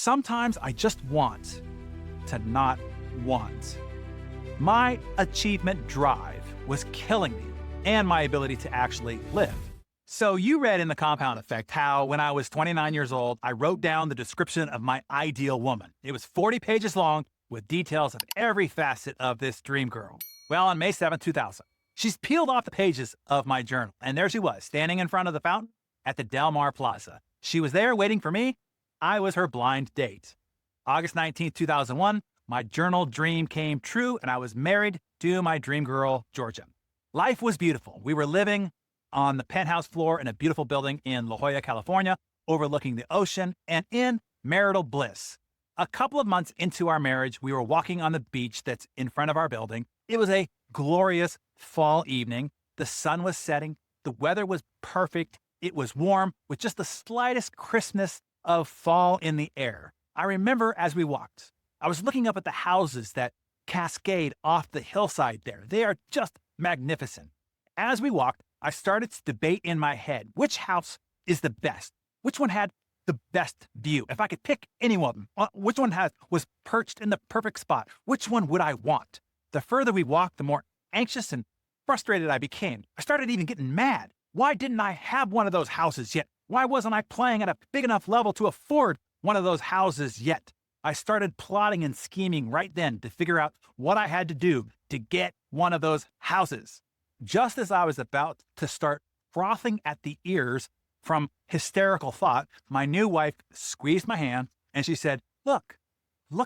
Sometimes I just want to not want. My achievement drive was killing me and my ability to actually live. So you read in The Compound Effect how when I was 29 years old, I wrote down the description of my ideal woman. It was 40 pages long with details of every facet of this dream girl. Well, on May 7, 2000, she's peeled off the pages of my journal, and there she was, standing in front of the fountain at the Del Mar Plaza. She was there waiting for me. I was her blind date. August 19, 2001, my journal dream came true, and I was married to my dream girl, Georgia. Life was beautiful. We were living on the penthouse floor in a beautiful building in La Jolla, California, overlooking the ocean and in marital bliss. A couple of months into our marriage, we were walking on the beach that's in front of our building. It was a glorious fall evening. The sun was setting. The weather was perfect. It was warm with just the slightest crispness of fall in the air. I remember as we walked, I was looking up at the houses that cascade off the hillside there. They are just magnificent. As we walked, I started to debate in my head, which house is the best? Which one had the best view? If I could pick any one, which one was perched in the perfect spot? Which one would I want? The further we walked, the more anxious and frustrated I became. I started even getting mad. Why didn't I have one of those houses yet? Why wasn't I playing at a big enough level to afford one of those houses yet? I started plotting and scheming right then to figure out what I had to do to get one of those houses. Just as I was about to start frothing at the ears from hysterical thought, my new wife squeezed my hand and she said, look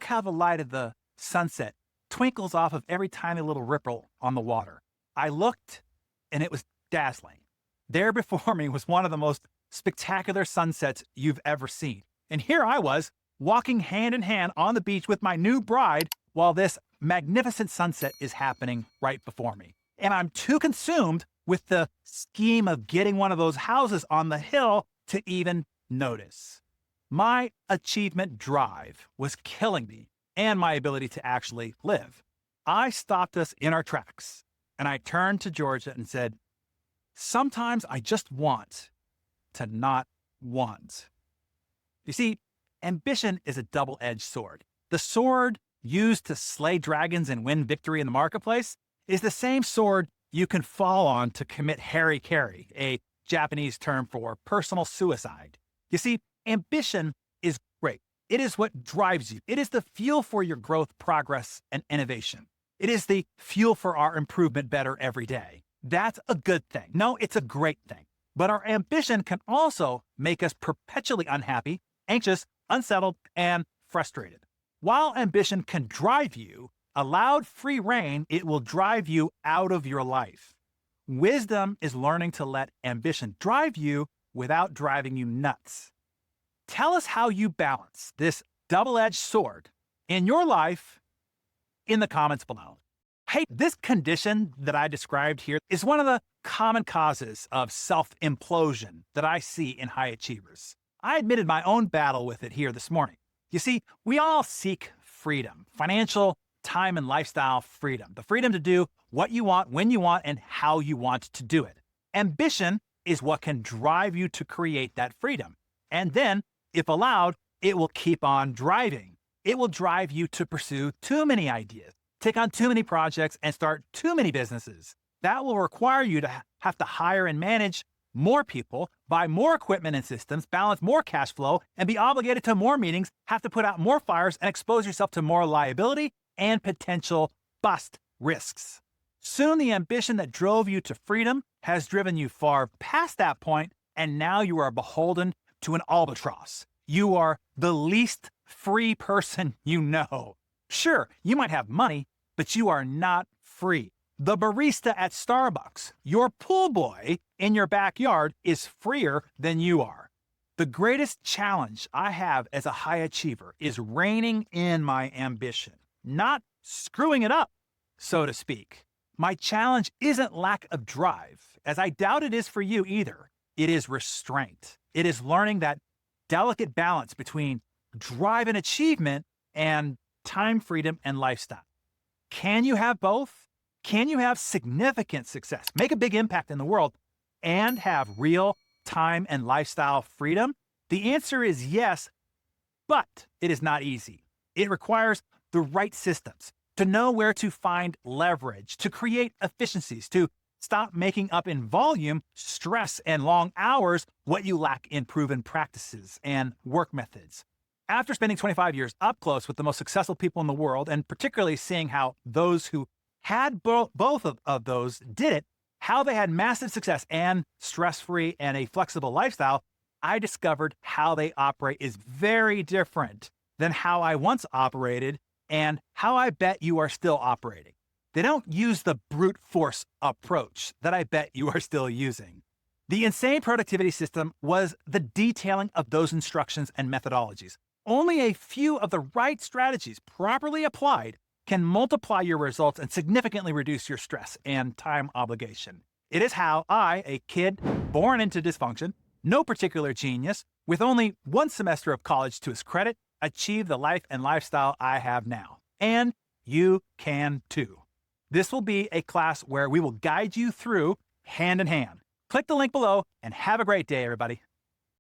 how the light of the sunset twinkles off of every tiny little ripple on the water. I looked and it was dazzling. There before me was one of the most spectacular sunsets you've ever seen. And here I was walking hand in hand on the beach with my new bride while this magnificent sunset is happening right before me. And I'm too consumed with the scheme of getting one of those houses on the hill to even notice. My achievement drive was killing me and my ability to actually live. I stopped us in our tracks and I turned to Georgia and said, sometimes I just want to not want. You see, ambition is a double-edged sword. The sword used to slay dragons and win victory in the marketplace is the same sword you can fall on to commit hara-kiri, a Japanese term for personal suicide. You see, ambition is great. It is what drives you. It is the fuel for your growth, progress, and innovation. It is the fuel for our improvement better every day. That's a good thing. No, it's a great thing. But our ambition can also make us perpetually unhappy, anxious, unsettled, and frustrated. While ambition can drive you, allowed free rein, it will drive you out of your life. Wisdom is learning to let ambition drive you without driving you nuts. Tell us how you balance this double-edged sword in your life in the comments below. Hey, this condition that I described here is one of the common causes of self-implosion that I see in high achievers. I admitted my own battle with it here this morning. You see, we all seek freedom, financial, time, and lifestyle freedom, the freedom to do what you want, when you want, and how you want to do it. Ambition is what can drive you to create that freedom. And then, if allowed, it will keep on driving. It will drive you to pursue too many ideas, take on too many projects, and start too many businesses. That will require you to have to hire and manage more people, buy more equipment and systems, balance more cash flow, and be obligated to more meetings, have to put out more fires, and expose yourself to more liability and potential bust risks. Soon the ambition that drove you to freedom has driven you far past that point, and now you are beholden to an albatross. You are the least free person you know. Sure, you might have money, but you are not free. The barista at Starbucks, your pool boy in your backyard, is freer than you are. The greatest challenge I have as a high achiever is reining in my ambition, not screwing it up, so to speak. My challenge isn't lack of drive, as I doubt it is for you either. It is restraint. It is learning that delicate balance between drive and achievement and time freedom and lifestyle. Can you have both? Can you have significant success, make a big impact in the world, and have real time and lifestyle freedom? The answer is yes, But it is not easy. It requires the right systems, to know where to find leverage, to create efficiencies, to stop making up in volume, stress, and long hours what you lack in proven practices and work methods. After spending 25 years up close with the most successful people in the world, and particularly seeing how those who had both of those did it, how they had massive success and stress-free and a flexible lifestyle, I discovered how they operate is very different than how I once operated and how I bet you are still operating. They don't use the brute force approach that I bet you are still using. The insane productivity system was the detailing of those instructions and methodologies. Only a few of the right strategies properly applied can multiply your results and significantly reduce your stress and time obligation. It is how I, a kid born into dysfunction, no particular genius, with only one semester of college to his credit, achieved the life and lifestyle I have now. And you can too. This will be a class where we will guide you through hand in hand. Click the link below and have a great day, everybody.